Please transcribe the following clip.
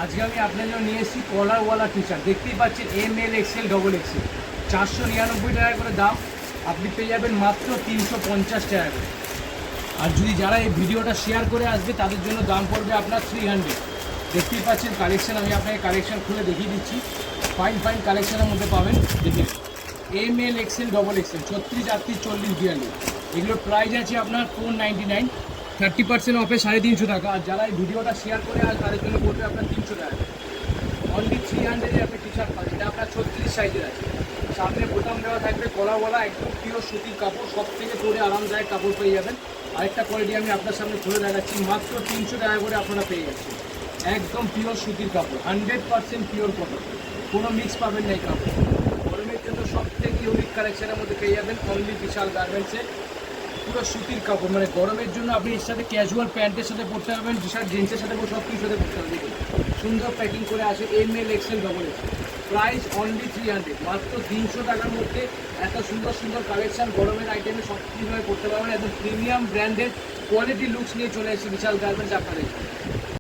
আজকে আমি আপনার জন্য নিয়ে এসেছি কলারওয়ালা টি শার্ট। দেখতেই পাচ্ছেন ML XL XXL 499 টাকা করে দাম, আপনি পেয়ে যাবেন মাত্র 350 টাকা করে। আর যদি যারা এই ভিডিওটা শেয়ার করে আসবে তাদের জন্য দাম পড়বে আপনার 300। দেখতেই পাচ্ছেন কালেকশন, আমি আপনাকে কালেকশন খুলে দেখিয়ে দিচ্ছি। ফাইন ফাইন কালেকশনের মধ্যে পাবেন, দেখে ML XL XXL 36, 38, 40, 42। এগুলোর প্রাইস আছে আপনার 499, 30% অফে 350 টাকা। আর যারা এই ভিডিওটা শেয়ার করে আর তাদের জন্য পড়বে আপনার 300 টাকা। অনলি 300-এ আপনি টি শার্ট পাবেন। এটা আপনার 36 সাইজের আছে, সামনে বোতাম দেওয়া থাকবে, গলাওয়ালা, একদম পিওর সুতির কাপড়, সব থেকে পরে আরামদায়ক কাপড় পেয়ে যাবেন। আরেকটা কোয়ালিটি আমি আপনার সামনে খুলে দেখাচ্ছি, মাত্র 300 টাকা করে আপনারা পেয়ে যাচ্ছেন। একদম পিওর সুতির কাপড়, 100% পিওর কটন, কোনো মিক্স পাবেন না এই কাপড়। গরমের জন্য সব থেকে ইউনিক কালেকশনের মধ্যে পেয়ে যাবেন অনলি বিশাল গার্মেন্টসে। পুরো সুতির কাপড়, মানে গরমের জন্য আপনি এর সাথে ক্যাজুয়াল প্যান্টের সাথে পরতে পারবেন, টি শার্ট জিন্সের সাথে সব কিছুর সাথে পরতে পারবেন। সুন্দর প্যাকিং করে আসে ML XL XXL। Price only 300, মাত্র 300 টাকার মধ্যে এত সুন্দর সুন্দর কালেকশন গরমের আইটেমে সব কিছুভাবে করতে পারবেন। একদম প্রিমিয়াম ব্র্যান্ডেড কোয়ালিটি লুকস নিয়ে চলে এসেছে বিশাল গার্মেন্টস আপনাদের।